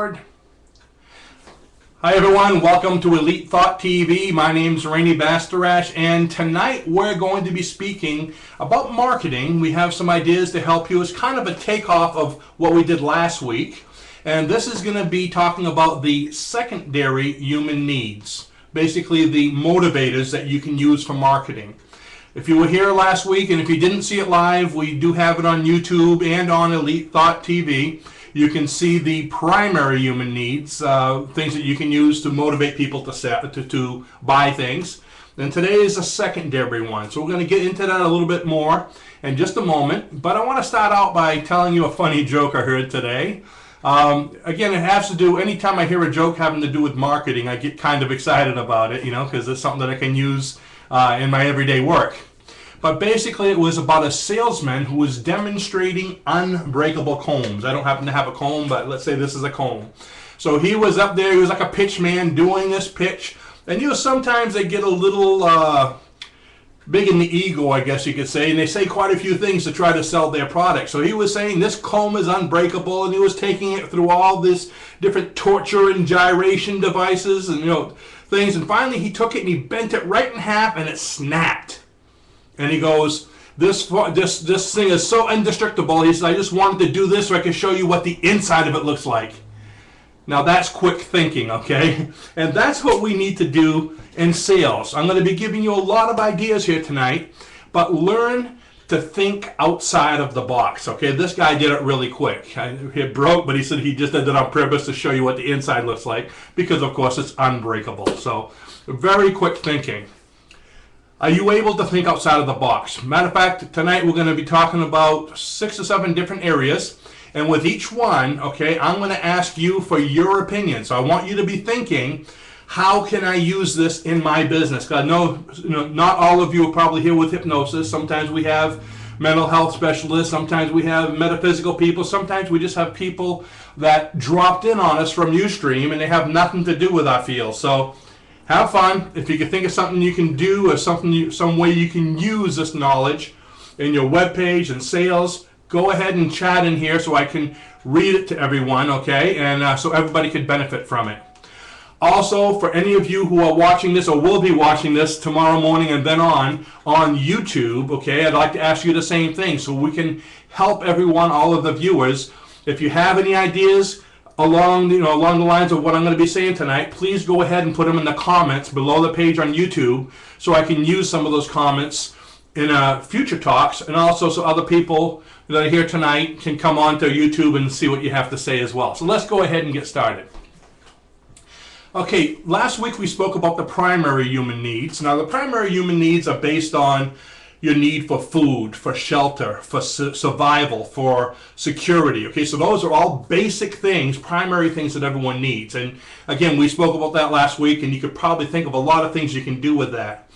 Hi everyone, welcome to Elite Thought TV. My name's Rainey Bastarash, and tonight we're going to be speaking about marketing. We have some ideas to help you. It's kind of a takeoff of what we did last week, and this is going to be talking about the secondary human needs, basically the motivators that you can use for marketing. If you were here last week and if you didn't see it live, we do have it on YouTube and on Elite Thought TV. You can see the primary human needs, things that you can use to motivate people to buy things. And today is a secondary one. So we're going to get into that a little bit more in just a moment. But I want to start out by telling you a funny joke I heard today. Again, it has to do, anytime I hear a joke having to do with marketing, I get kind of excited about it, because it's something that I can use in my everyday work. But basically it was about a salesman who was demonstrating unbreakable combs. I don't happen to have a comb, but let's say this is a comb. So he was up there, he was like a pitch man doing this pitch. And sometimes they get a little big in the ego, I guess you could say, and they say quite a few things to try to sell their product. So he was saying this comb is unbreakable, and he was taking it through all this different torture and gyration devices and things. And finally he took it and he bent it right in half and it snapped. And he goes, this thing is so indestructible. He said, I just wanted to do this so I could show you what the inside of it looks like. Now that's quick thinking, okay? And that's what we need to do in sales. I'm going to be giving you a lot of ideas here tonight, but learn to think outside of the box, okay? This guy did it really quick. It broke, but he said he just did it on purpose to show you what the inside looks like because, of course, it's unbreakable. So very quick thinking. Are you able to think outside of the box? Matter of fact, tonight we're going to be talking about 6 or 7 different areas. And with each one, okay, I'm going to ask you for your opinion. So I want you to be thinking, how can I use this in my business? Because I know, not all of you are probably here with hypnosis. Sometimes we have mental health specialists. Sometimes we have metaphysical people. Sometimes we just have people that dropped in on us from Ustream and they have nothing to do with our field. So have fun. If you can think of something you can do or some way you can use this knowledge in your webpage and sales, go ahead and chat in here so I can read it to everyone, okay? And so everybody could benefit from it. Also, for any of you who are watching this or will be watching this tomorrow morning and then on YouTube, okay, I'd like to ask you the same thing so we can help everyone, all of the viewers. If you have any ideas along the lines of what I'm going to be saying tonight, please go ahead and put them in the comments below the page on YouTube so I can use some of those comments in future talks, and also so other people that are here tonight can come on to YouTube and see what you have to say as well. So let's go ahead and get started. Okay, last week we spoke about the primary human needs. Now the primary human needs are based on your need for food, for shelter, for survival, for security. Okay, so those are all basic things, primary things that everyone needs. And again, we spoke about that last week, and you could probably think of a lot of things you can do with that.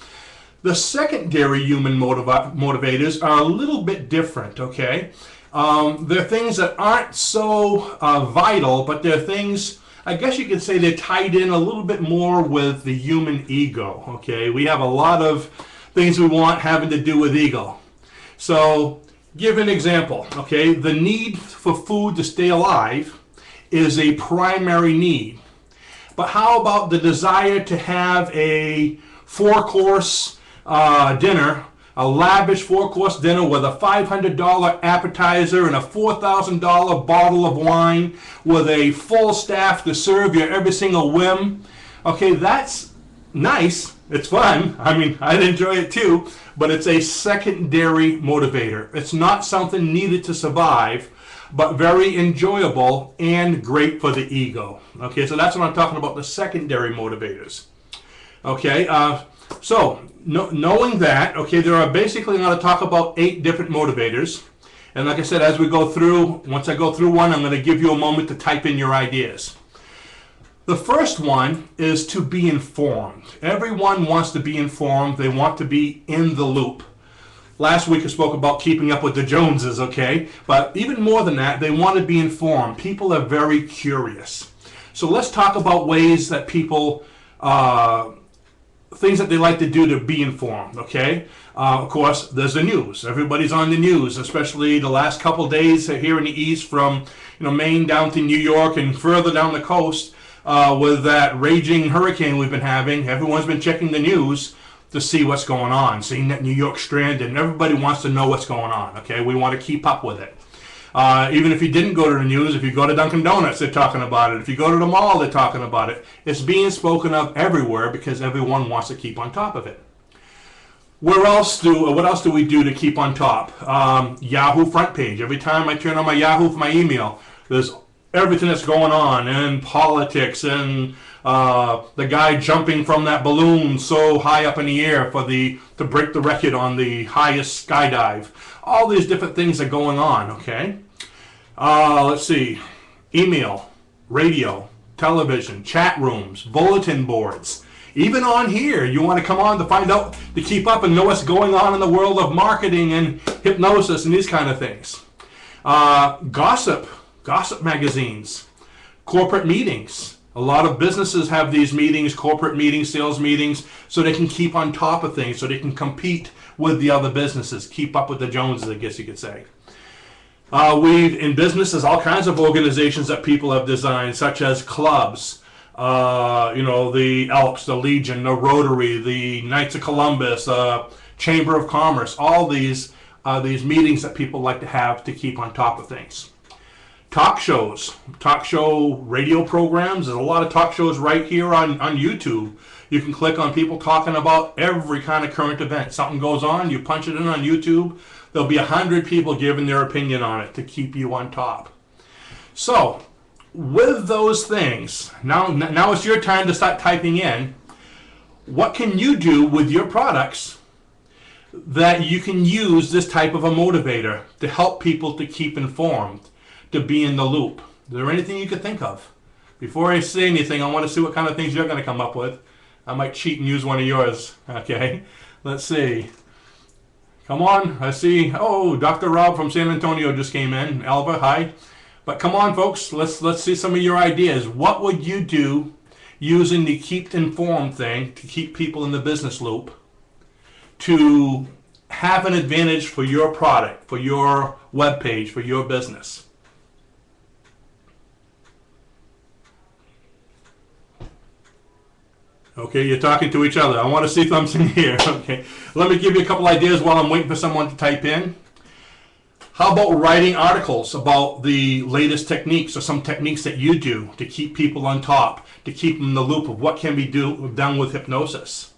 The secondary human motivators are a little bit different, okay? They're things that aren't so vital, but they're things, I guess you could say they're tied in a little bit more with the human ego, okay? We have a lot of things we want having to do with ego. So, give an example, okay? The need for food to stay alive is a primary need. But how about the desire to have a 4-course dinner, a lavish 4-course dinner with a $500 appetizer and a $4,000 bottle of wine with a full staff to serve your every single whim? Okay, that's nice. It's fun. I mean, I'd enjoy it too, but it's a secondary motivator. It's not something needed to survive, but very enjoyable and great for the ego. Okay, so that's what I'm talking about, the secondary motivators. Okay, so knowing that, okay, there are basically, I'm going to talk about 8 different motivators. And like I said, as we go through, once I go through one, I'm going to give you a moment to type in your ideas. The first one is to be informed. Everyone wants to be informed. They want to be in the loop. Last week I spoke about keeping up with the Joneses, okay? But even more than that, they want to be informed. People are very curious. So let's talk about ways that people things that they like to do to be informed, okay? Of course, there's the news. Everybody's on the news, especially the last couple days here in the East, from Maine down to New York and further down the coast, with that raging hurricane we've been having. Everyone's been checking the news to see what's going on, seeing that New York's stranded, and everybody wants to know what's going on, okay? We want to keep up with it. Even if you didn't go to the news, if you go to Dunkin' Donuts, they're talking about it. If you go to the mall, they're talking about it. It's being spoken of everywhere because everyone wants to keep on top of it. What else do we do to keep on top? Yahoo front page. Every time I turn on my Yahoo for my email, there's everything that's going on in politics and the guy jumping from that balloon so high up in the air to break the record on the highest skydive. All these different things are going on, okay? Let's see. Email, radio, television, chat rooms, bulletin boards. Even on here, you want to come on to find out, to keep up and know what's going on in the world of marketing and hypnosis and these kind of things. Gossip magazines, corporate meetings. A lot of businesses have these meetings, corporate meetings, sales meetings, so they can keep on top of things, so they can compete with the other businesses, keep up with the Joneses, I guess you could say. In businesses, all kinds of organizations that people have designed, such as clubs, the Elks, the Legion, the Rotary, the Knights of Columbus, Chamber of Commerce, all these meetings that people like to have to keep on top of things. Talk show radio programs. There's a lot of talk shows right here on YouTube. You can click on people talking about every kind of current event. Something goes on, you punch it in on YouTube, there'll be 100 people giving their opinion on it to keep you on top. So, with those things, now it's your time to start typing in. What can you do with your products that you can use this type of a motivator to help people to keep informed, to be in the loop? Is there anything you could think of? Before I say anything, I want to see what kind of things you're going to come up with. I might cheat and use one of yours. Okay, let's see. Come on, I see. Oh, Dr. Rob from San Antonio just came in. Alva, hi. But come on, folks. Let's see some of your ideas. What would you do using the keep informed thing to keep people in the business loop, to have an advantage for your product, for your web page, for your business? Okay, you're talking to each other. I want to see something here. Okay, let me give you a couple ideas while I'm waiting for someone to type in. How about writing articles about the latest techniques or some techniques that you do to keep people on top, to keep them in the loop of what can be done with hypnosis?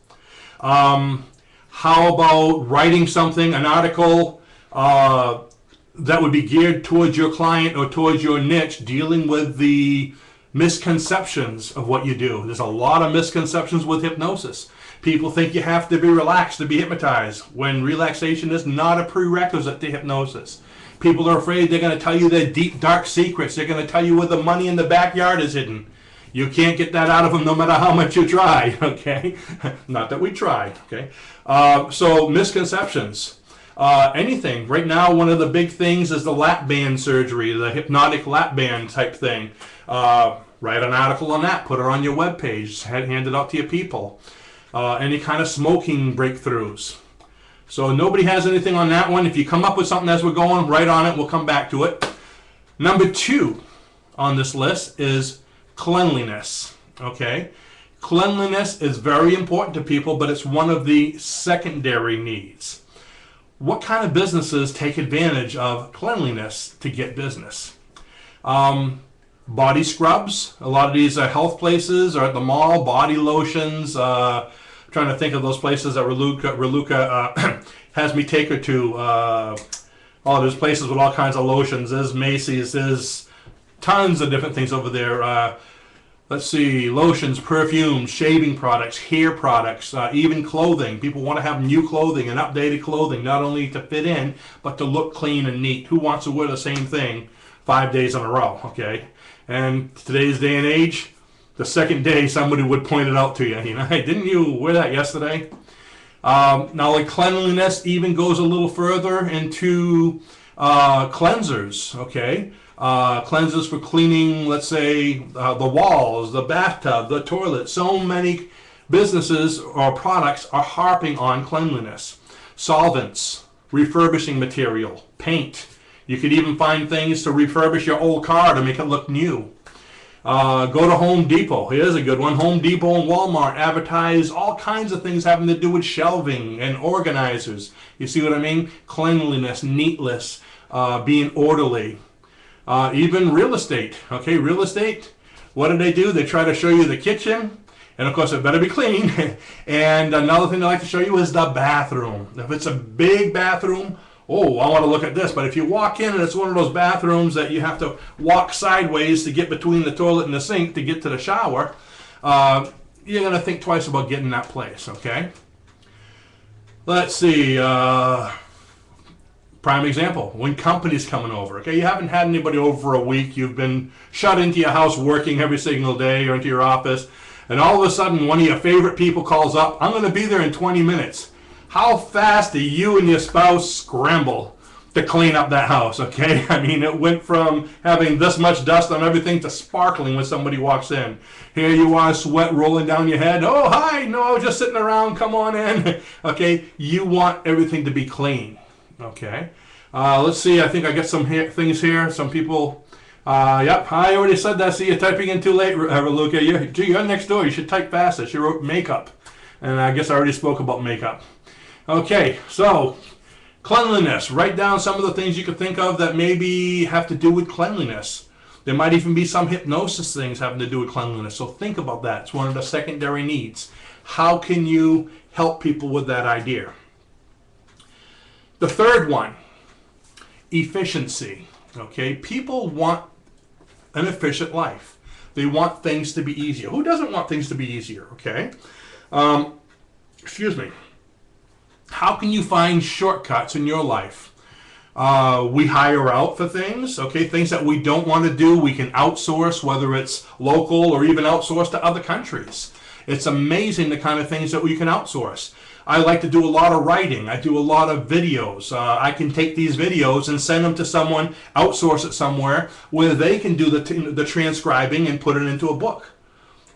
How about writing something, an article that would be geared towards your client or towards your niche, dealing with the misconceptions of what you do? There's a lot of misconceptions with hypnosis. People think you have to be relaxed to be hypnotized, when relaxation is not a prerequisite to hypnosis. People are afraid they're going to tell you their deep, dark secrets. They're going to tell you where the money in the backyard is hidden. You can't get that out of them no matter how much you try, okay? Not that we try, okay? So misconceptions. Anything. Right now, one of the big things is the lap band surgery, the hypnotic lap band type thing. Write an article on that, put it on your webpage, hand it out to your people. Any kind of smoking breakthroughs. So nobody has anything on that one. If you come up with something as we're going, write on it. We'll come back to it. Number 2 on this list is cleanliness. Okay, cleanliness is very important to people, but it's one of the secondary needs. What kind of businesses take advantage of cleanliness to get business? Body scrubs. A lot of these are health places or at the mall. Body lotions. I'm trying to think of those places that Raluca has me take her to. There's places with all kinds of lotions. There's Macy's. There's tons of different things over there. Let's see, lotions, perfumes, shaving products, hair products, even clothing. People want to have new clothing and updated clothing, not only to fit in, but to look clean and neat. Who wants to wear the same thing 5 days in a row, okay? And today's day and age, the second day somebody would point it out to you. Hey, didn't you wear that yesterday? Now, like cleanliness even goes a little further into cleansers, okay? Cleansers for cleaning, let's say, the walls, the bathtub, the toilet. So many businesses or products are harping on cleanliness. Solvents, refurbishing material, paint. You could even find things to refurbish your old car to make it look new. Go to Home Depot. Here's a good one. Home Depot and Walmart advertise all kinds of things having to do with shelving and organizers. You see what I mean? Cleanliness, neatness, being orderly. Even real estate. Okay, real estate. What do? They try to show you the kitchen. And of course, it better be clean. And another thing they like to show you is the bathroom. If it's a big bathroom, oh, I want to look at this. But if you walk in and it's one of those bathrooms that you have to walk sideways to get between the toilet and the sink to get to the shower, you're going to think twice about getting that place, okay? Let's see. Prime example, when company's coming over, okay? You haven't had anybody over for a week. You've been shut into your house working every single day or into your office. And all of a sudden, one of your favorite people calls up, I'm going to be there in 20 minutes. How fast do you and your spouse scramble to clean up that house, okay? I mean, it went from having this much dust on everything to sparkling when somebody walks in. Here you are, sweat rolling down your head. Oh, hi, no, I was just sitting around, come on in. Okay, you want everything to be clean, okay? Let's see, I think I got some things here. Some people... Yep, I already said that. See, you're typing in too late, Luca. You're next door. You should type faster. She wrote makeup. And I guess I already spoke about makeup. Okay, so cleanliness. Write down some of the things you could think of that maybe have to do with cleanliness. There might even be some hypnosis things having to do with cleanliness. So think about that. It's one of the secondary needs. How can you help people with that idea? The third one, efficiency. Okay, people want an efficient life. They want things to be easier. Who doesn't want things to be easier, okay? Excuse me. How can you find shortcuts in your life? We hire out for things, okay? Things that we don't want to do, we can outsource, whether it's local or even outsource to other countries. It's amazing the kind of things that we can outsource. I like to do a lot of writing. I do a lot of videos. I can take these videos and send them to someone, outsource it somewhere, where they can do the transcribing and put it into a book.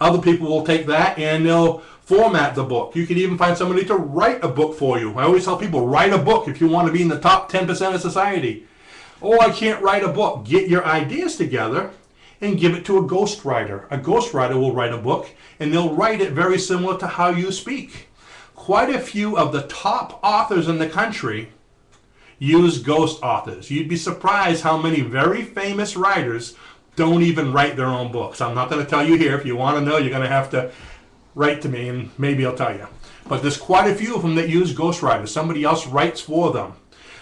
Other people will take that and they'll format the book. You can even find somebody to write a book for you. I always tell people, write a book if you want to be in the top 10% of society. Oh, I can't write a book. Get your ideas together and give it to a ghostwriter. A ghostwriter will write a book, and they'll write it very similar to how you speak. Quite a few of the top authors in the country use ghost authors. You'd be surprised how many very famous writers don't even write their own books. I'm not going to tell you here. If you want to know, you're going to have to write to me, and maybe I'll tell you. But there's quite a few of them that use ghostwriters. Somebody else writes for them.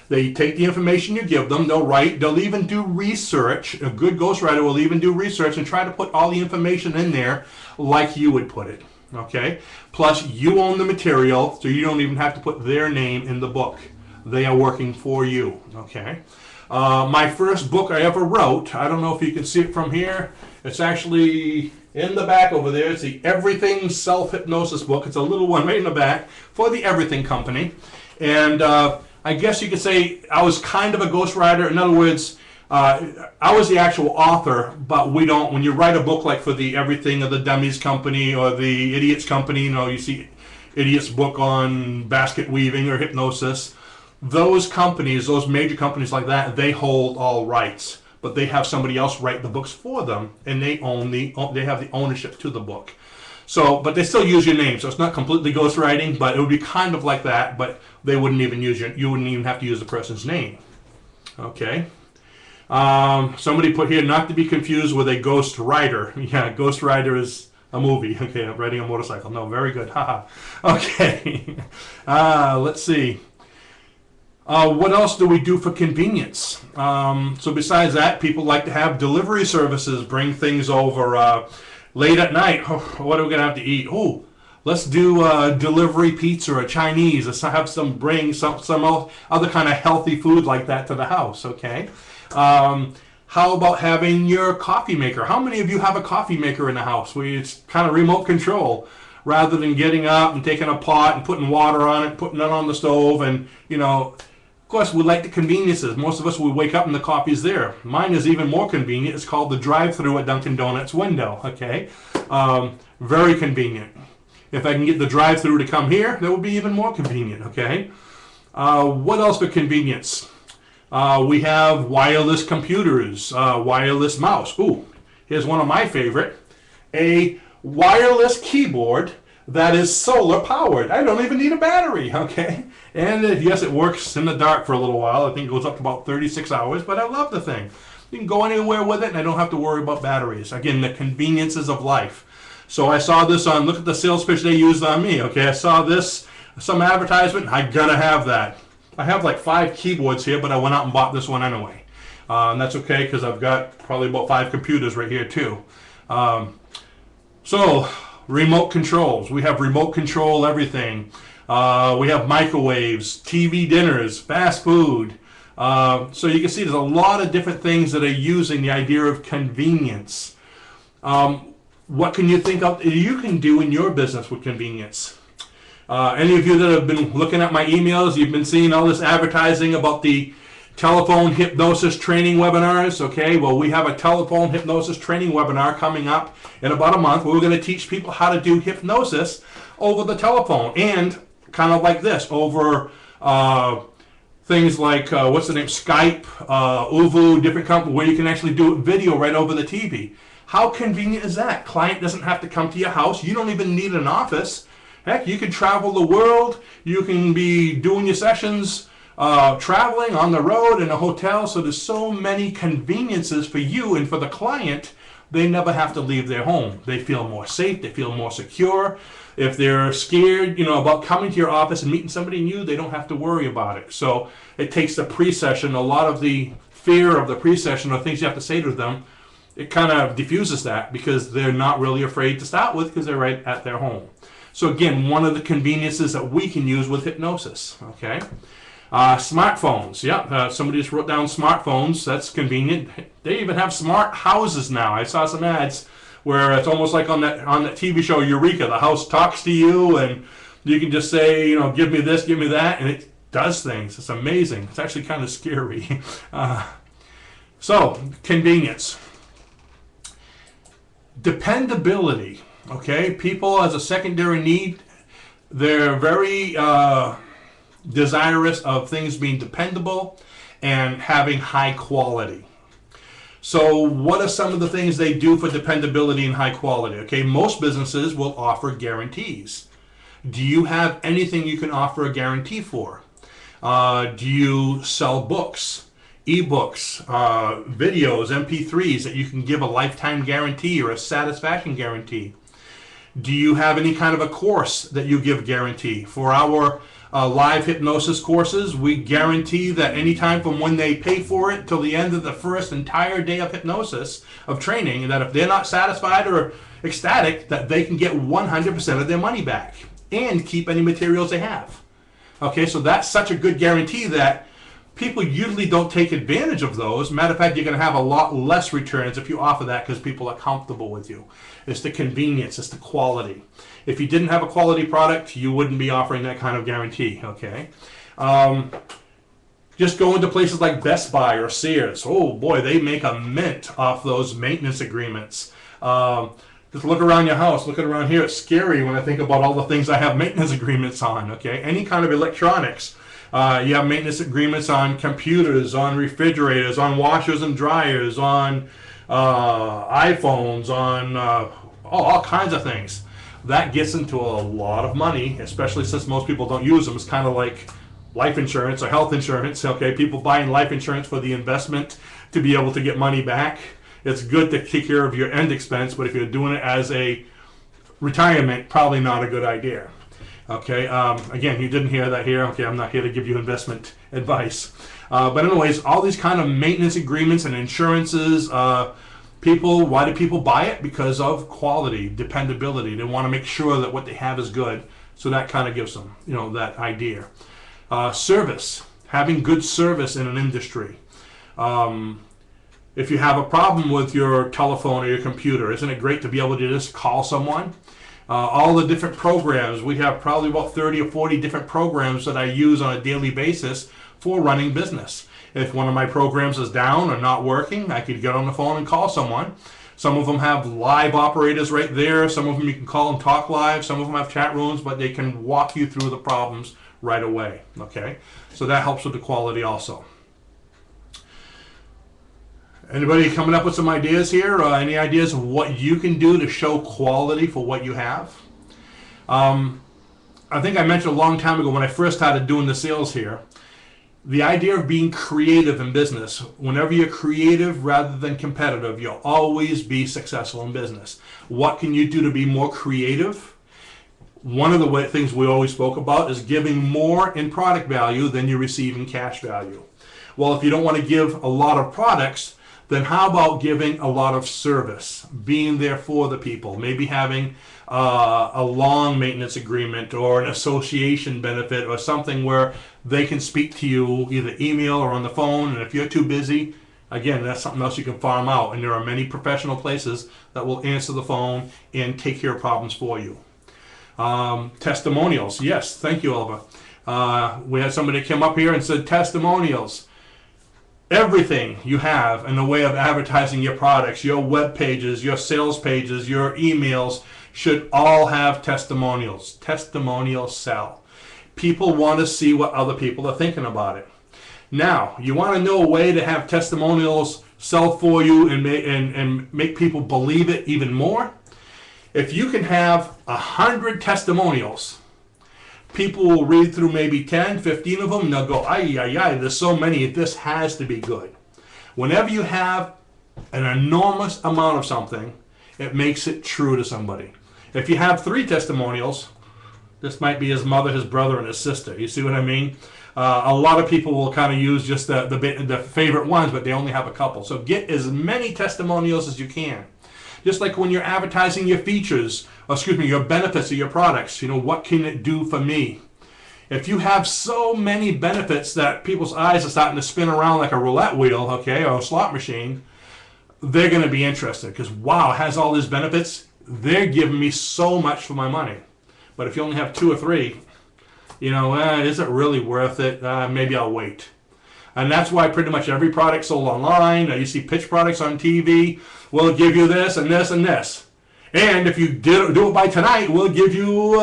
They take the information you give them, they'll write, they'll even do research. A good ghostwriter will even do research and try to put all the information in there like you would put it. Okay? Plus, you own the material, so you don't even have to put their name in the book. They are working for you. Okay? My first book I ever wrote, I don't know if you can see it from here. It's actually in the back over there. It's the Everything Self-Hypnosis book. It's a little one right in the back for the Everything Company. And I guess you could say I was kind of a ghostwriter. In other words, I was the actual author, but we don't, when you write a book like for the Everything or the Dummies Company or the Idiots Company, you know, you see Idiot's book on basket weaving or hypnosis, those companies, those major companies like that, they hold all rights, but they have somebody else write the books for them, and they have the ownership to the book. So, but they still use your name, so it's not completely ghostwriting, but it would be kind of like that, but they wouldn't even use you wouldn't even have to use the person's name. Okay. Somebody put here, not to be confused with a ghost rider. Yeah, Ghost Rider is a movie. Okay, I'm riding a motorcycle. No, very good. Haha. Okay. Let's see. What else do we do for convenience? So besides that, people like to have delivery services bring things over late at night. Oh, what are we going to have to eat? Oh, let's do delivery pizza or Chinese. Let's have bring some other kind of healthy food like that to the house, okay? How about having your coffee maker? How many of you have a coffee maker in the house where it's kind of remote control rather than getting up and taking a pot and putting water on it, putting it on the stove, and, you know, of course, we like the conveniences. Most of us, we wake up and the coffee's there. Mine is even more convenient. It's called the drive-through at Dunkin' Donuts window, okay? Very convenient. If I can get the drive-through to come here, that would be even more convenient, okay? What else for convenience? We have wireless computers, wireless mouse. Ooh, here's one of my favorite. A wireless keyboard that is solar powered. I don't even need a battery, okay? And yes, it works in the dark for a little while. I think it goes up to about 36 hours, but I love the thing. You can go anywhere with it, and I don't have to worry about batteries. Again, the conveniences of life. So I saw this on, look at the sales pitch they used on me, okay? I saw this, some advertisement, I gotta have that. I have like 5 keyboards here, but I went out and bought this one anyway. And that's okay, because I've got probably about 5 computers right here too. So, remote controls. We have remote control everything. We have microwaves, TV dinners, fast food. So you can see there's a lot of different things that are using the idea of convenience. What can you think of you can do in your business with convenience? Any of you that have been looking at my emails, you've been seeing all this advertising about the telephone hypnosis training webinars. Okay, well, we have a telephone hypnosis training webinar coming up in about a month where we're going to teach people how to do hypnosis over the telephone, and kind of like this, over things like, what's the name, Skype, Uvu, different companies, where you can actually do video right over the TV. How convenient is that? Client doesn't have to come to your house. You don't even need an office. Heck, you can travel the world. You can be doing your sessions, traveling on the road in a hotel. So there's so many conveniences for you and for the client. They never have to leave their home. They feel more safe. They feel more secure. If they're scared, about coming to your office and meeting somebody new, they don't have to worry about it. So it takes the pre-session, a lot of the fear of the pre-session or things you have to say to them, it kind of diffuses that because they're not really afraid to start with because they're right at their home. So again, one of the conveniences that we can use with hypnosis, okay? Smartphones, yeah, somebody just wrote down smartphones, that's convenient. They even have smart houses now. I saw some ads where it's almost like on that TV show Eureka, the house talks to you and you can just say, give me this, give me that, and it does things. It's amazing. It's actually kind of scary. So, convenience. Dependability, okay? People as a secondary need, they're very desirous of things being dependable and having high quality. So what are some of the things they do for dependability and high quality? Okay, most businesses will offer guarantees. Do you have anything you can offer a guarantee for? Do you sell books? Ebooks, videos, MP3s that you can give a lifetime guarantee or a satisfaction guarantee? Do you have any kind of a course that you give guarantee? For our live hypnosis courses, we guarantee that anytime from when they pay for it till the end of the first entire day of hypnosis, of training, that if they're not satisfied or ecstatic, that they can get 100% of their money back and keep any materials they have. Okay, so that's such a good guarantee that people usually don't take advantage of those. Matter of fact, you're going to have a lot less returns if you offer that because people are comfortable with you. It's the convenience, it's the quality. If you didn't have a quality product, you wouldn't be offering that kind of guarantee, okay? Just go into places like Best Buy or Sears. Oh boy, they make a mint off those maintenance agreements. Just look around your house, look around here. It's scary when I think about all the things I have maintenance agreements on, okay? Any kind of electronics. You have maintenance agreements on computers, on refrigerators, on washers and dryers, on iPhones, on all kinds of things. That gets into a lot of money, especially since most people don't use them. It's kind of like life insurance or health insurance. Okay, people buying life insurance for the investment to be able to get money back. It's good to take care of your end expense, but if you're doing it as a retirement, probably not a good idea. Okay, again, you didn't hear that here. Okay, I'm not here to give you investment advice. But anyways, all these kind of maintenance agreements and insurances, why do people buy it? Because of quality, dependability. They want to make sure that what they have is good. So that kind of gives them, that idea. Service, having good service in an industry. If you have a problem with your telephone or your computer, isn't it great to be able to just call someone? All the different programs, we have probably about 30 or 40 different programs that I use on a daily basis for running business. If one of my programs is down or not working, I could get on the phone and call someone. Some of them have live operators right there. Some of them you can call and talk live. Some of them have chat rooms, but they can walk you through the problems right away. Okay, so that helps with the quality also. Anybody coming up with some ideas here? Any ideas of what you can do to show quality for what you have? I think I mentioned a long time ago when I first started doing the sales here, the idea of being creative in business. Whenever you're creative rather than competitive, you'll always be successful in business. What can you do to be more creative? One of the things we always spoke about is giving more in product value than you receive in cash value. Well, if you don't want to give a lot of products, then how about giving a lot of service, being there for the people, maybe having a long maintenance agreement or an association benefit or something where they can speak to you either email or on the phone, and if you're too busy, again, that's something else you can farm out, and there are many professional places that will answer the phone and take care of problems for you. Testimonials, yes, thank you, Elva. We had somebody come up here and said testimonials. Everything you have in the way of advertising your products, your web pages, your sales pages, your emails should all have testimonials. Testimonials sell. People want to see what other people are thinking about it. Now, you want to know a way to have testimonials sell for you and make people believe it even more? If you can have 100 testimonials, people will read through maybe 10, 15 of them, and they'll go, ay, there's so many, this has to be good. Whenever you have an enormous amount of something, it makes it true to somebody. If you have 3 testimonials, this might be his mother, his brother, and his sister. You see what I mean? A lot of people will kind of use just the favorite ones, but they only have a couple. So get as many testimonials as you can. Just like when you're advertising your features, your benefits of your products, what can it do for me? If you have so many benefits that people's eyes are starting to spin around like a roulette wheel, okay, or a slot machine, they're going to be interested because, wow, it has all these benefits. They're giving me so much for my money. But if you only have 2 or 3, is it really worth it? Maybe I'll wait. And that's why pretty much every product sold online, you see pitch products on TV, we'll give you this and this and this. And if you do it by tonight, we'll give you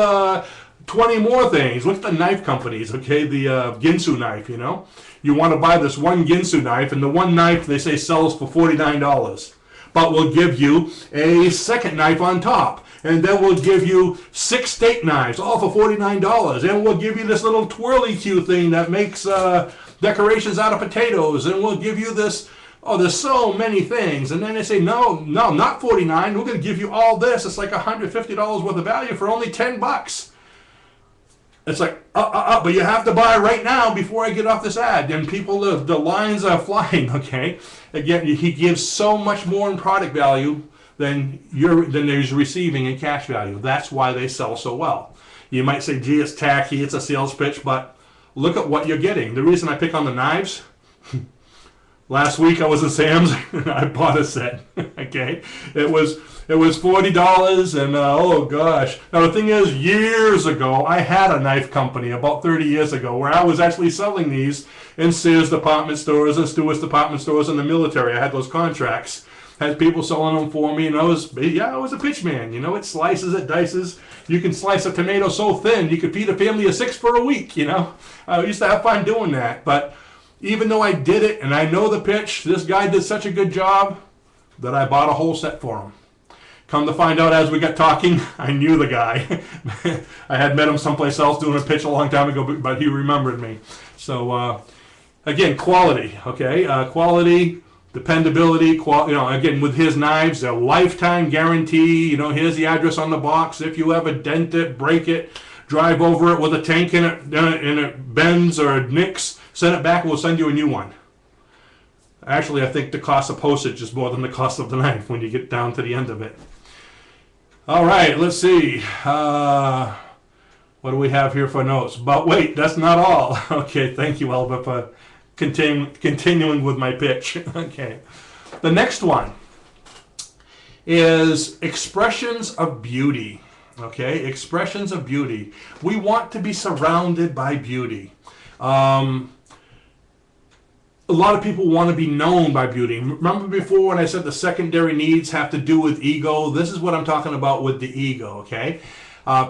20 more things. Look at the knife companies, okay? The Ginsu knife, You want to buy this one Ginsu knife, and the one knife they say sells for $49. But we'll give you a second knife on top. And then we'll give you 6 steak knives, all for $49. And we'll give you this little twirly cue thing that makes decorations out of potatoes. And we'll give you this, there's so many things. And then they say, no, not $49. We're going to give you all this. It's like $150 worth of value for only $10. It's like, but you have to buy right now before I get off this ad. And people, the lines are flying, okay? Again, he gives so much more in product value than there's receiving in cash value. That's why they sell so well. You might say, gee, it's tacky, it's a sales pitch, but look at what you're getting. The reason I pick on the knives, last week I was at Sam's and I bought a set, okay? It was $40 and oh gosh. Now the thing is, years ago, I had a knife company about 30 years ago where I was actually selling these in Sears department stores and Stewart's department stores in the military. I had those contracts. Had people selling them for me, and I was a pitch man. It slices, it dices. You can slice a tomato so thin, you could feed a family of 6 for a week, I used to have fun doing that. But even though I did it, and I know the pitch, this guy did such a good job that I bought a whole set for him. Come to find out as we got talking, I knew the guy. I had met him someplace else doing a pitch a long time ago, but he remembered me. So, again, quality, okay? Quality, dependability, again, with his knives, a lifetime guarantee. Here's the address on the box. If you ever dent it, break it, drive over it with a tank in it, and it bends or it nicks, send it back and we'll send you a new one. Actually, I think the cost of postage is more than the cost of the knife when you get down to the end of it. All right, let's see. What do we have here for notes? But wait, that's not all. Okay, thank you, Elba, for continuing with my pitch. Okay. The next one is expressions of beauty. Okay, expressions of beauty. We want to be surrounded by beauty. a lot of people want to be known by beauty. Remember before when I said the secondary needs have to do with ego? This is what I'm talking about with the ego, okay?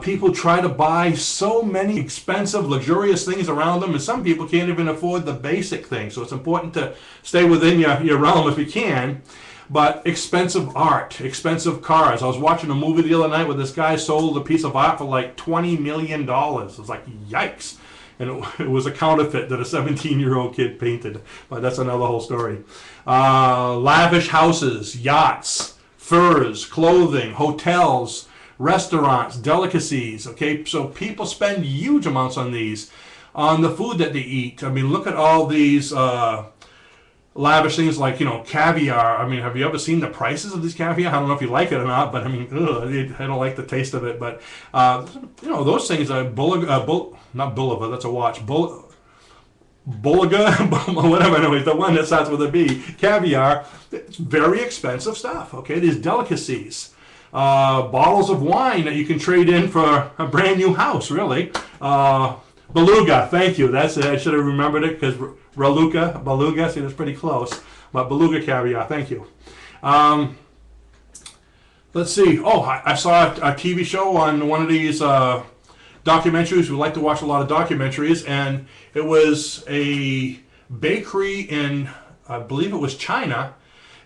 People try to buy so many expensive, luxurious things around them, and some people can't even afford the basic things. So it's important to stay within your realm if you can. But expensive art, expensive cars. I was watching a movie the other night where this guy sold a piece of art for like $20 million. It was like, yikes. And it was a counterfeit that a 17-year-old kid painted. But that's another whole story. Lavish houses, yachts, furs, clothing, hotels, restaurants, delicacies. Okay, so people spend huge amounts on these, on the food that they eat. I mean, look at all these lavish things like, caviar. I mean, have you ever seen the prices of this caviar? I don't know if you like it or not, but I mean, I don't like the taste of it. But those things are not Bulliver. That's a watch. Bulliga, whatever. Anyway, the one that starts with a B. Caviar. It's very expensive stuff. Okay, these delicacies. Bottles of wine that you can trade in for a brand new house, really. Beluga, thank you. That's it. I should have remembered it because Beluga, see, that's pretty close. But Beluga caviar, thank you. Let's see. Oh, I saw a TV show on one of these documentaries. We like to watch a lot of documentaries, and it was a bakery in, I believe it was China,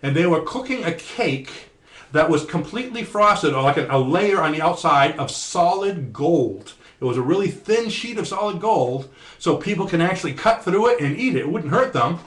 and they were cooking a cake that was completely frosted, or like a layer on the outside of solid gold. It was a really thin sheet of solid gold, so people can actually cut through it and eat it. It wouldn't hurt them,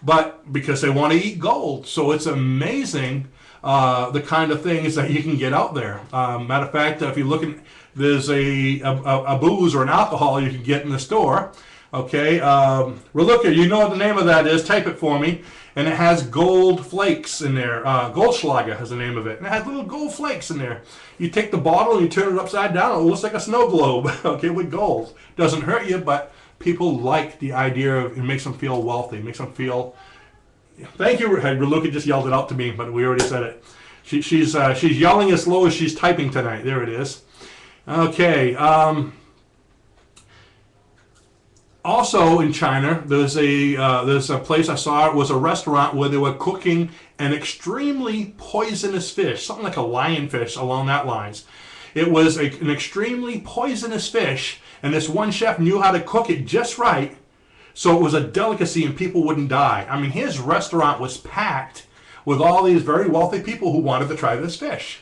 but because they want to eat gold. So it's amazing the kind of things that you can get out there. Matter of fact, if you're looking, there's a booze or an alcohol you can get in the store. Okay, Reluca, you know what the name of that is. Type it for me. And it has gold flakes in there. Goldschlager is the name of it. And it has little gold flakes in there. You take the bottle and you turn it upside down. It looks like a snow globe, okay, with gold. Doesn't hurt you, but people like the idea of it. Makes them feel wealthy. It makes them feel... Thank you, Reluca just yelled it out to me, but we already said it. She's yelling as slow as she's typing tonight. There it is. Okay, also in China, there's a place I saw. It was a restaurant where they were cooking an extremely poisonous fish, something like a lionfish along that lines. It was an extremely poisonous fish, and this one chef knew how to cook it just right, so it was a delicacy and people wouldn't die. I mean, his restaurant was packed with all these very wealthy people who wanted to try this fish.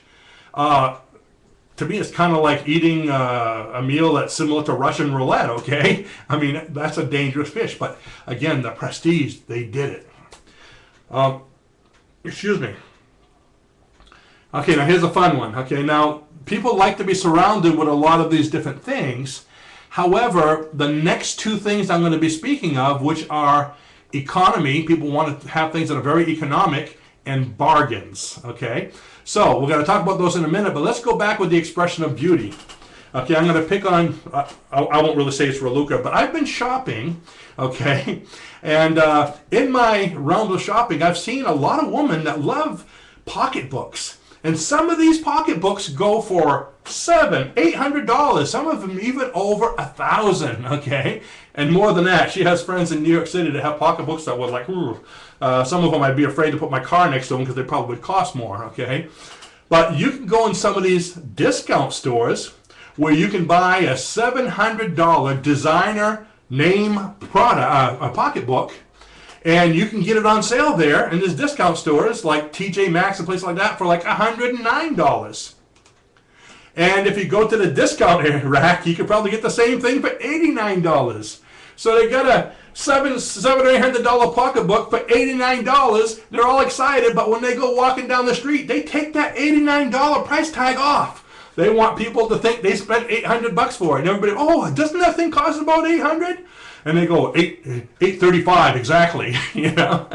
To me, it's kind of like eating a meal that's similar to Russian roulette, okay? I mean, that's a dangerous fish. But again, the prestige, they did it. Excuse me. Okay, now here's a fun one. Okay, now people like to be surrounded with a lot of these different things. However, the next two things I'm going to be speaking of, which are economy, people want to have things that are very economic, and bargains, okay? So we're going to talk about those in a minute, but let's go back with the expression of beauty. Okay, I'm going to pick on, I won't really say it's Reluca, but I've been shopping, okay? And in my round of shopping, I've seen a lot of women that love pocketbooks. And some of these pocketbooks go for $700, $800. Some of them even over $1,000, okay? And more than that. She has friends in New York City that have pocketbooks that were like, ooh. Some of them I'd be afraid to put my car next to them because they probably would cost more, okay? But you can go in some of these discount stores where you can buy a $700 designer name product, a pocketbook, and you can get it on sale there in these discount stores like TJ Maxx and places like that for like $109. And if you go to the discount rack, you could probably get the same thing for $89. So they got a $700 or $800 pocketbook for $89. They're all excited, but when they go walking down the street, they take that $89 price tag off. They want people to think they spent $800 for it. And everybody, oh, doesn't that thing cost about $800? And they go, $835 exactly. You know,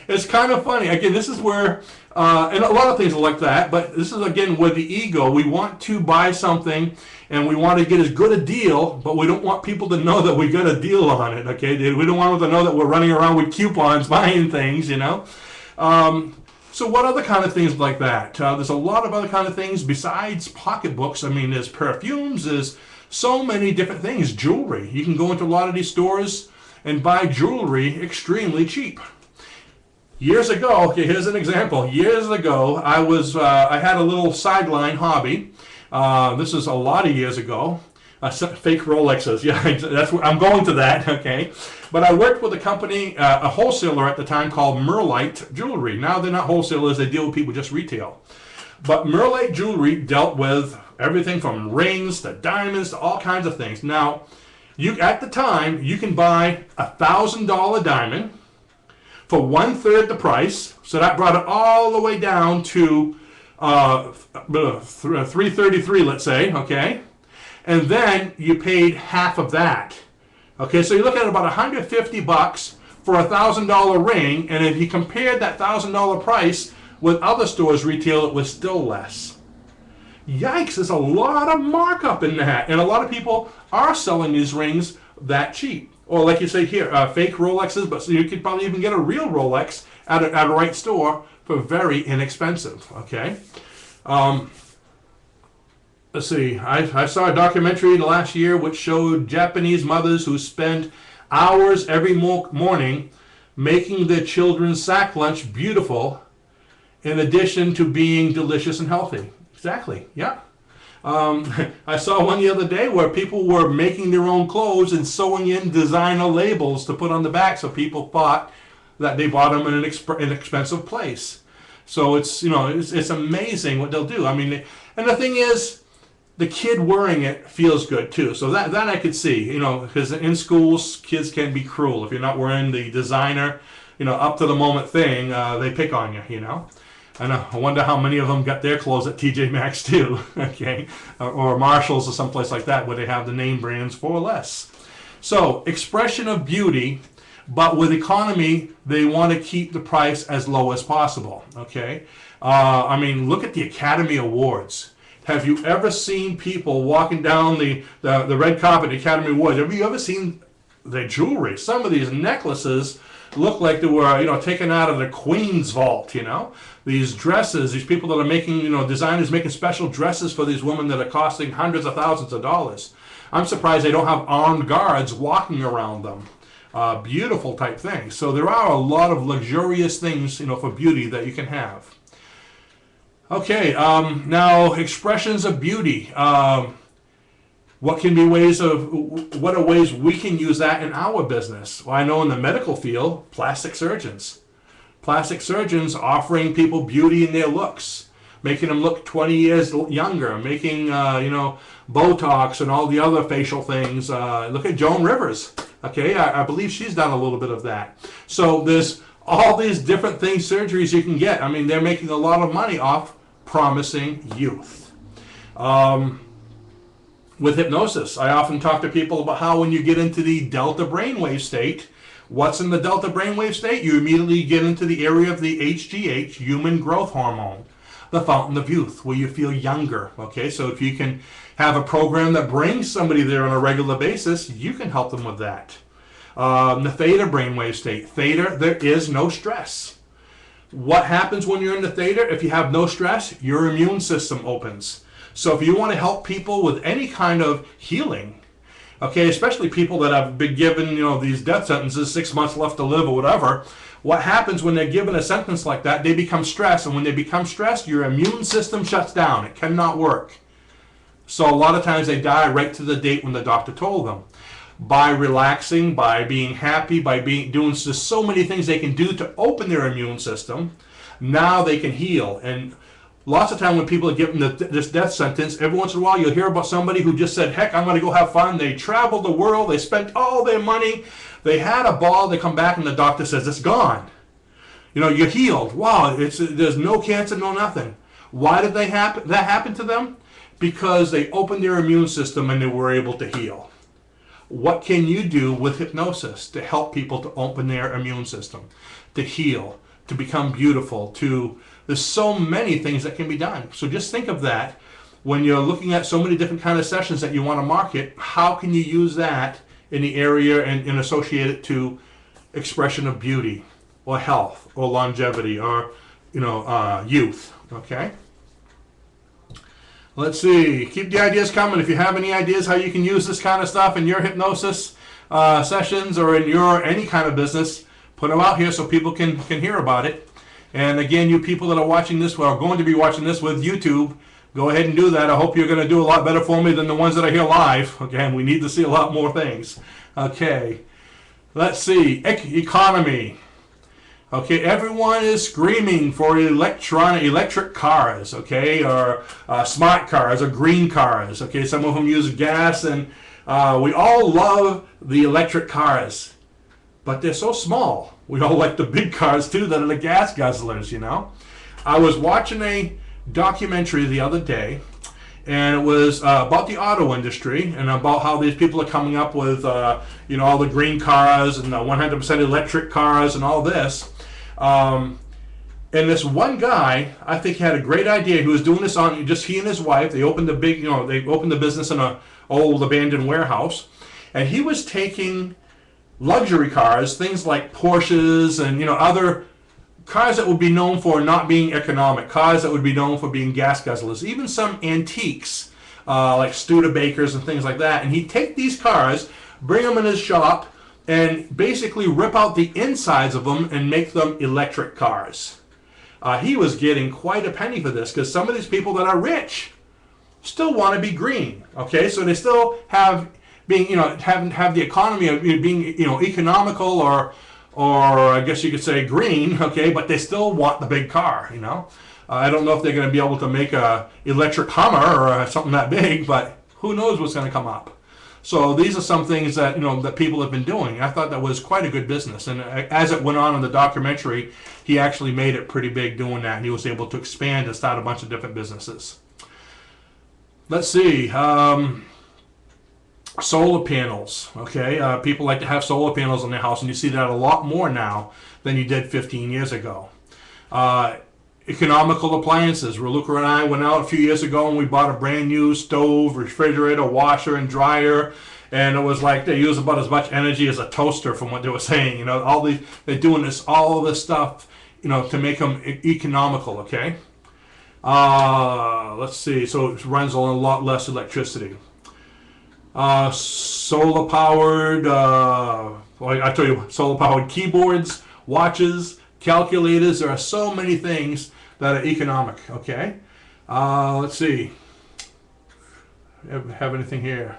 it's kind of funny. Again, this is where, and a lot of things are like that, but this is again with the ego. We want to buy something and we want to get as good a deal, but we don't want people to know that we got a deal on it. Okay, we don't want them to know that we're running around with coupons buying things. You know. So what other kind of things like that? There's a lot of other kind of things besides pocketbooks. I mean, there's perfumes, there's so many different things. Jewelry. You can go into a lot of these stores and buy jewelry extremely cheap. Years ago, okay, here's an example. Years ago, I had a little sideline hobby. This is a lot of years ago. Fake Rolexes, yeah, that's I'm going to that, okay. But I worked with a company, a wholesaler at the time called Merlite Jewelry. Now they're not wholesalers; they deal with people just retail. But Merlite Jewelry dealt with everything from rings to diamonds to all kinds of things. Now, at the time, you can buy $1,000 diamond for 1/3 the price. So that brought it all the way down to $333, let's say, okay? And then you paid half of that. Okay, so you look at about $150 for a $1,000 ring, and if you compared that $1,000 price with other stores retail, it was still less. Yikes, there's a lot of markup in that. And a lot of people are selling these rings that cheap. Or like you say here, fake Rolexes, but so you could probably even get a real Rolex at a right store for very inexpensive, okay? Let's see, I saw a documentary last year which showed Japanese mothers who spend hours every morning making their children's sack lunch beautiful in addition to being delicious and healthy. Exactly, yeah. I saw one the other day where people were making their own clothes and sewing in designer labels to put on the back so people thought that they bought them in an expensive place. So it's, it's amazing what they'll do. I mean, and the thing is, the kid wearing it feels good too. So that I could see, because in schools, kids can be cruel. If you're not wearing the designer, up to the moment thing, they pick on you, I wonder how many of them got their clothes at TJ Maxx too, okay? Or Marshalls or someplace like that where they have the name brands for less. So, expression of beauty, but with economy, they want to keep the price as low as possible, okay? I mean, look at the Academy Awards. Have you ever seen people walking down the red carpet at the Academy Awards? Have you ever seen their jewelry? Some of these necklaces look like they were, taken out of the Queen's vault, These dresses, these people that are making, designers making special dresses for these women that are costing hundreds of thousands of dollars. I'm surprised they don't have armed guards walking around them. Beautiful type things. So there are a lot of luxurious things, for beauty that you can have. Okay, now expressions of beauty. What are ways we can use that in our business? Well, I know in the medical field, plastic surgeons. Plastic surgeons offering people beauty in their looks, making them look 20 years younger, making, Botox and all the other facial things. Look at Joan Rivers. Okay, I believe she's done a little bit of that. So there's all these different things, surgeries you can get. I mean, they're making a lot of money off promising youth. With hypnosis, I often talk to people about how when you get into the delta brainwave state, what's in the delta brainwave state? You immediately get into the area of the HGH, human growth hormone, the fountain of youth, where you feel younger. Okay, so if you can have a program that brings somebody there on a regular basis, you can help them with that. The theta brainwave state. Theta, there is no stress. What happens when you're in the theta? If you have no stress, your immune system opens. So if you want to help people with any kind of healing, okay, especially people that have been given, these death sentences, 6 months left to live or whatever, what happens when they're given a sentence like that? They become stressed, and when they become stressed, your immune system shuts down. It cannot work. So a lot of times they die right to the date when the doctor told them. By relaxing, by being happy, by doing just so many things they can do to open their immune system, now they can heal. And lots of time when people are given this death sentence, every once in a while you'll hear about somebody who just said, heck, I'm going to go have fun. They traveled the world. They spent all their money. They had a ball. They come back and the doctor says, it's gone. You're healed. Wow, there's no cancer, no nothing. Why did that happen to them? Because they opened their immune system and they were able to heal. What can you do with hypnosis to help people to open their immune system, to heal, to become beautiful, there's so many things that can be done. So just think of that when you're looking at so many different kind of sessions that you want to market. How can you use that in the area and associate it to expression of beauty or health or longevity or youth? Okay. Let's see. Keep the ideas coming. If you have any ideas how you can use this kind of stuff in your hypnosis, sessions or in your any kind of business, put them out here so people can hear about it. And again, you people that are watching this, or are going to be watching this with YouTube, go ahead and do that. I hope you're going to do a lot better for me than the ones that are here live. Again, we need to see a lot more things. Okay, let's see. Economy. Okay, everyone is screaming for electric cars, okay, or smart cars or green cars. Okay, some of them use gas, and we all love the electric cars, but they're so small. We all like the big cars too that are the gas guzzlers, you know. I was watching a documentary the other day, and it was about the auto industry and about how these people are coming up with, you know, all the green cars and the 100% electric cars and all this. And this one guy, I think, had a great idea. He was doing this on just he and his wife. They opened they opened the business in an old abandoned warehouse, and he was taking luxury cars, things like Porsches and, you know, other cars that would be known for not being economic, cars that would be known for being gas guzzlers, even some antiques like Studebakers and things like that. And he'd take these cars, bring them in his shop, and basically rip out the insides of them and make them electric cars. He was getting quite a penny for this, because some of these people that are rich still want to be green. Okay, so they still have being, you know, have the economy of being, you know, economical or I guess you could say green. Okay, but they still want the big car. You know, I don't know if they're going to be able to make a electric Hummer or something that big, but who knows what's going to come up. So these are some things that, you know, that people have been doing. I thought that was quite a good business. And as it went on in the documentary, he actually made it pretty big doing that. And he was able to expand and start a bunch of different businesses. Let's see. Solar panels. Okay. People like to have solar panels on their house. And you see that a lot more now than you did 15 years ago. Economical appliances. Raluca and I went out a few years ago and we bought a brand new stove, refrigerator, washer, and dryer, and it was like they use about as much energy as a toaster, from what they were saying. You know, they're doing all this stuff, you know, to make them economical. Okay. Let's see. So it runs on a lot less electricity. Solar powered. Well, I tell you, solar powered keyboards, watches, calculators. There are so many things that are economic. Okay, let's see. Have anything here?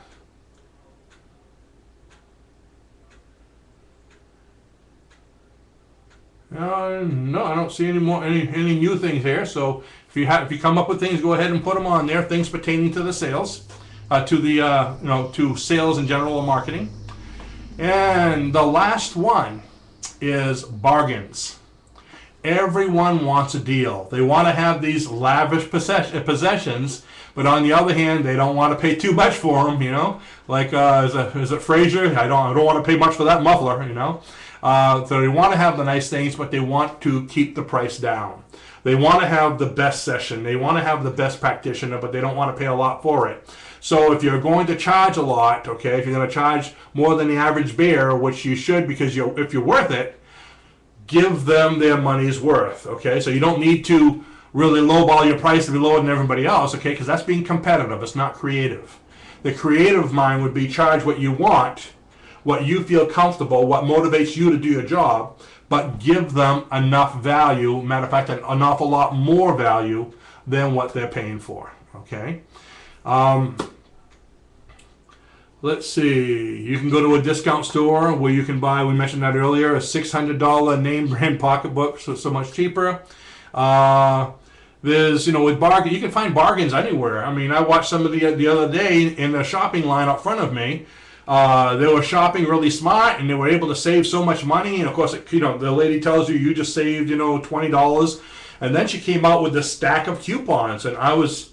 No, I don't see any new things here. So if you come up with things, go ahead and put them on there. Things pertaining to the sales, to sales in general or marketing. And the last one is bargains. Everyone wants a deal. They want to have these lavish possessions, but on the other hand, they don't want to pay too much for them. You know, like is it Fraser? I don't want to pay much for that muffler. You know, so they want to have the nice things, but they want to keep the price down. They want to have the best session. They want to have the best practitioner, but they don't want to pay a lot for it. So if you're going to charge a lot, okay, if you're going to charge more than the average bear, which you should, because if you're worth it, give them their money's worth, okay? So you don't need to really lowball your price to be lower than everybody else, okay? Because that's being competitive. It's not creative. The creative mind would be charge what you want, what you feel comfortable, what motivates you to do your job, but give them enough value, matter of fact, an awful lot more value than what they're paying for, okay? Let's see, you can go to a discount store where you can buy, we mentioned that earlier, a $600 name brand pocketbook, so much cheaper. There's, with bargain, you can find bargains anywhere. I mean, I watched somebody the other day in a shopping line up front of me. They were shopping really smart and they were able to save so much money. And of course, the lady tells you just saved, $20. And then she came out with a stack of coupons, and I was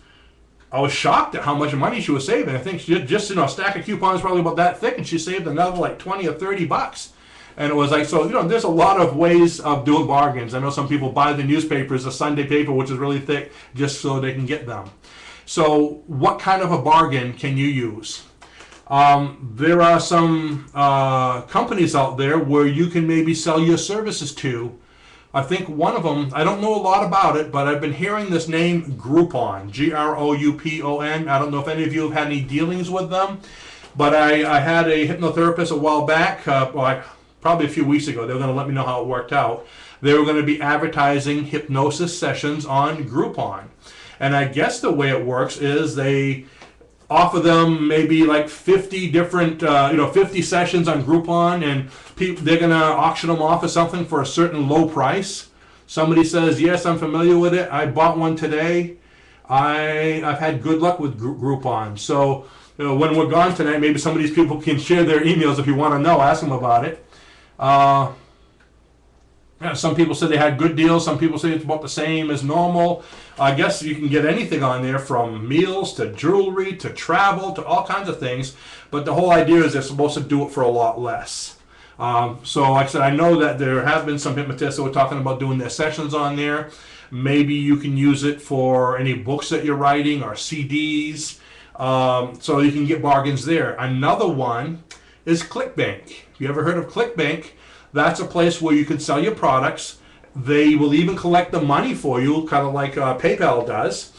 shocked at how much money she was saving. I think she just a stack of coupons probably about that thick, and she saved another like $20 or $30. And it was like, so there's a lot of ways of doing bargains. I know some people buy the newspapers, the Sunday paper, which is really thick, just so they can get them. So what kind of a bargain can you use? There are some companies out there where you can maybe sell your services to. I think one of them, I don't know a lot about it, but I've been hearing this name Groupon, Groupon. I don't know if any of you have had any dealings with them, But I had a hypnotherapist a while back, probably a few weeks ago. They were going to let me know how it worked out. They were going to be advertising hypnosis sessions on Groupon. And I guess the way it works is they offer them maybe like 50 different, 50 sessions on Groupon, and they're going to auction them off or something for a certain low price. Somebody says, yes, I'm familiar with it. I bought one today. I've had good luck with Groupon. So when we're gone tonight, maybe some of these people can share their emails if you want to know. Ask them about it. Some people say they had good deals. Some people say it's about the same as normal. I guess you can get anything on there, from meals to jewelry to travel to all kinds of things. But the whole idea is they're supposed to do it for a lot less. So like I said, I know that there have been some hypnotists that were talking about doing their sessions on there. Maybe you can use it for any books that you're writing or CDs. So you can get bargains there. Another one is ClickBank. If you ever heard of ClickBank, that's a place where you can sell your products. They will even collect the money for you, kind of like PayPal does.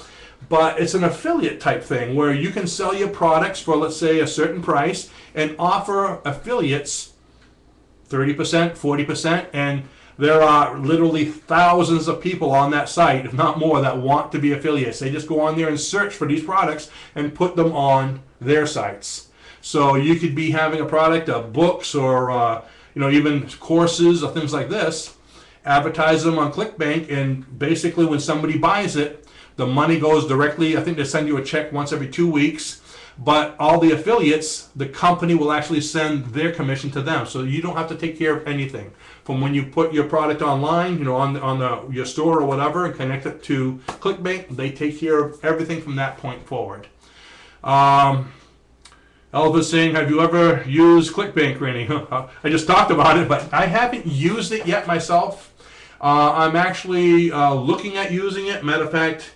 But it's an affiliate type thing where you can sell your products for, let's say, a certain price and offer affiliates 30%, 40%, and there are literally thousands of people on that site, if not more, that want to be affiliates. They just go on there and search for these products and put them on their sites. So you could be having a product of books or even courses or things like this, advertise them on ClickBank, and basically when somebody buys it, the money goes directly. I think they send you a check once every 2 weeks, but all the affiliates, the company will actually send their commission to them. So you don't have to take care of anything. From when you put your product online, on your store or whatever, and connect it to ClickBank, they take care of everything from that point forward. Elvis saying, have you ever used ClickBank, Rennie? I just talked about it, but I haven't used it yet myself. I'm actually looking at using it. Matter of fact,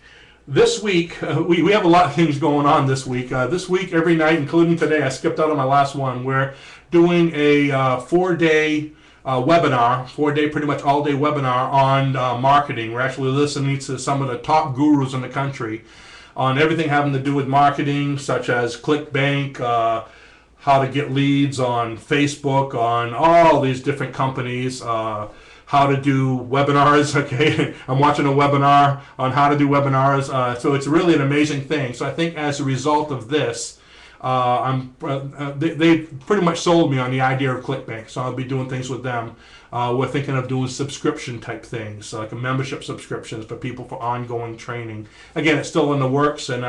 this week, we have a lot of things going on this week. This week, every night, including today, I skipped out on my last one. We're doing a 4-day webinar, 4-day, pretty much all-day webinar on marketing. We're actually listening to some of the top gurus in the country on everything having to do with marketing, such as ClickBank, how to get leads on Facebook, on all these different companies, how to do webinars. Okay, I'm watching a webinar on how to do webinars. So it's really an amazing thing. So I think as a result of this, they pretty much sold me on the idea of ClickBank. So I'll be doing things with them. We're thinking of doing subscription type things, like a membership subscriptions for people for ongoing training. Again, it's still in the works, and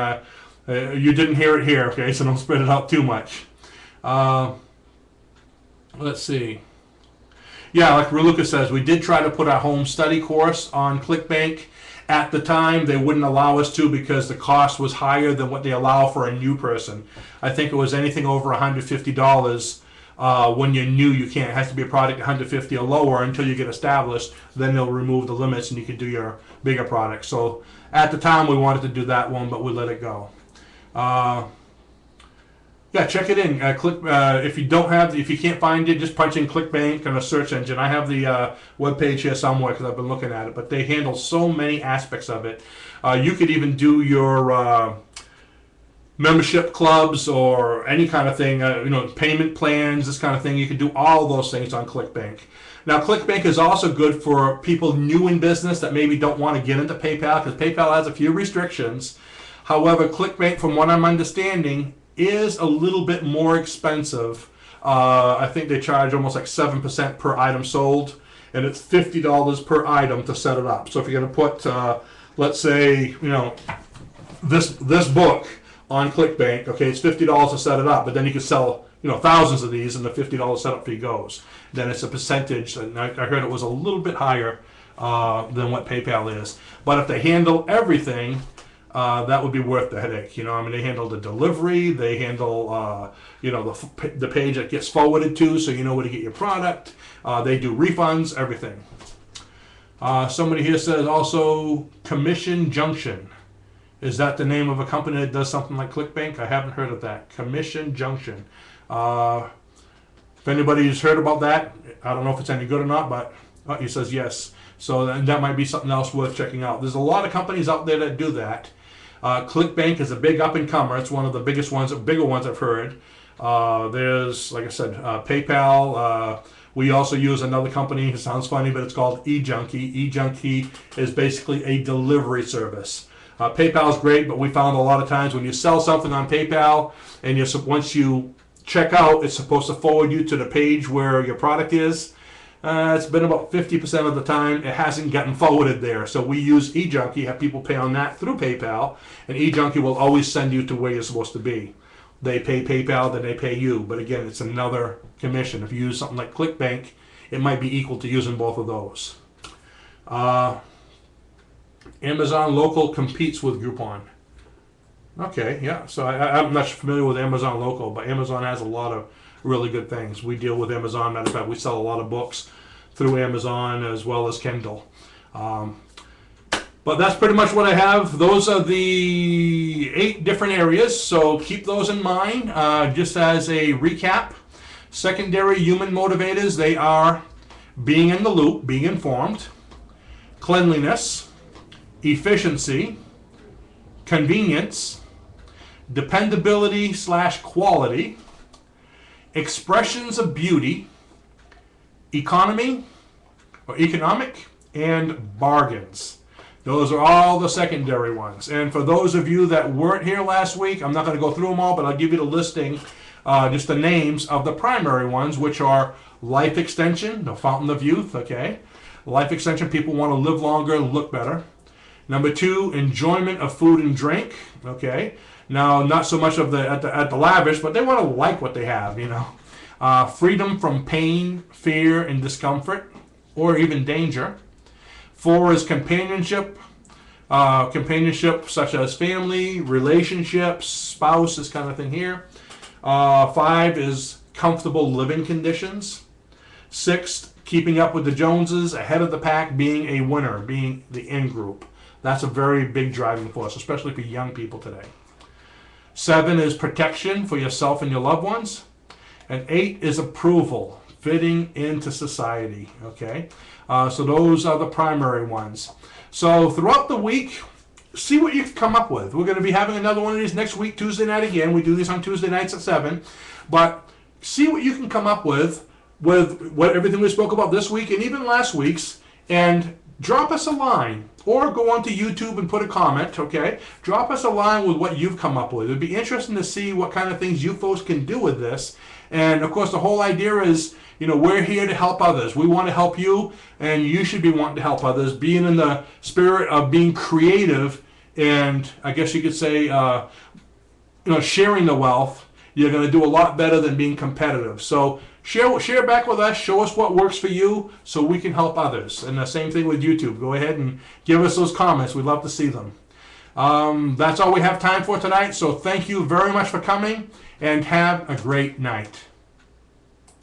you didn't hear it here, okay? So don't spread it out too much. Let's see. Yeah, like Raluca says, we did try to put our home study course on ClickBank. At the time, they wouldn't allow us to because the cost was higher than what they allow for a new person. I think it was anything over $150. When you're new, you can't. It has to be a product $150 or lower until you get established. Then they'll remove the limits and you can do your bigger products. So at the time, we wanted to do that one, but we let it go. Yeah, check it in. If you can't find it, just punch in ClickBank in a search engine. I have the webpage here somewhere because I've been looking at it. But they handle so many aspects of it. You could even do your membership clubs or any kind of thing, payment plans, this kind of thing. You can do all those things on ClickBank. Now, ClickBank is also good for people new in business that maybe don't want to get into PayPal, because PayPal has a few restrictions. However, ClickBank, from what I'm understanding, is a little bit more expensive. I think they charge almost like 7% per item sold, and it's $50 per item to set it up. So if you're going to put, let's say, this book on ClickBank, okay, it's $50 to set it up, but then you can sell, thousands of these, and the $50 setup fee goes. Then it's a percentage, and I heard it was a little bit higher than what PayPal is. But if they handle everything, that would be worth the headache. They handle the delivery, they handle, the page that gets forwarded to, so you know where to get your product. They do refunds, everything. Somebody here says also Commission Junction. Is that the name of a company that does something like ClickBank? I haven't heard of that. Commission Junction. If anybody's heard about that, I don't know if it's any good or not, but he says yes. So that might be something else worth checking out. There's a lot of companies out there that do that. ClickBank is a big up-and-comer. It's one of the biggest ones, bigger ones I've heard. There's, like I said, PayPal. We also use another company. It sounds funny, but it's called eJunkie. eJunkie is basically a delivery service. PayPal is great, but we found a lot of times when you sell something on PayPal and once you check out, it's supposed to forward you to the page where your product is. It's been about 50% of the time it hasn't gotten forwarded there. So we use eJunkie, have people pay on that through PayPal, and eJunkie will always send you to where you're supposed to be. They pay PayPal, then they pay you. But again, it's another commission. If you use something like ClickBank, it might be equal to using both of those. Amazon Local competes with Groupon. Okay, yeah. So I'm not familiar with Amazon Local, but Amazon has a lot of really good things. We deal with Amazon. Matter of fact, we sell a lot of books through Amazon as well as Kindle. But that's pretty much what I have. Those are the 8 different areas, so keep those in mind. Just as a recap, secondary human motivators, they are being in the loop, being informed, cleanliness, efficiency, convenience, dependability/quality, expressions of beauty, economy or economic, and bargains. Those are all the secondary ones. And for those of you that weren't here last week, I'm not going to go through them all, but I'll give you the listing, just the names of the primary ones, which are life extension, the fountain of youth, okay? Life extension, people want to live longer, look better. Number 2, enjoyment of food and drink, okay? Now, not so much of at the lavish, but they want to like what they have, you know. Freedom from pain, fear, and discomfort, or even danger. 4 is companionship. Companionship such as family, relationships, spouse, this kind of thing here. 5 is comfortable living conditions. 6, keeping up with the Joneses, ahead of the pack, being a winner, being the in group. That's a very big driving force, especially for young people today. 7 is protection for yourself and your loved ones. And 8 is approval, fitting into society, okay? So those are the primary ones. So throughout the week, see what you can come up with. We're going to be having another one of these next week, Tuesday night again. We do these on Tuesday nights at 7. But see what you can come up with what everything we spoke about this week and even last week's, and drop us a line. Or go onto YouTube and put a comment, okay? Drop us a line with what you've come up with. It'd be interesting to see what kind of things you folks can do with this. And of course, the whole idea is, you know, we're here to help others. We want to help you, and you should be wanting to help others, being in the spirit of being creative, and I guess you could say, you know, sharing the wealth. You're going to do a lot better than being competitive. So share back with us. Show us what works for you so we can help others. And the same thing with YouTube. Go ahead and give us those comments. We'd love to see them. That's all we have time for tonight. So thank you very much for coming, and have a great night.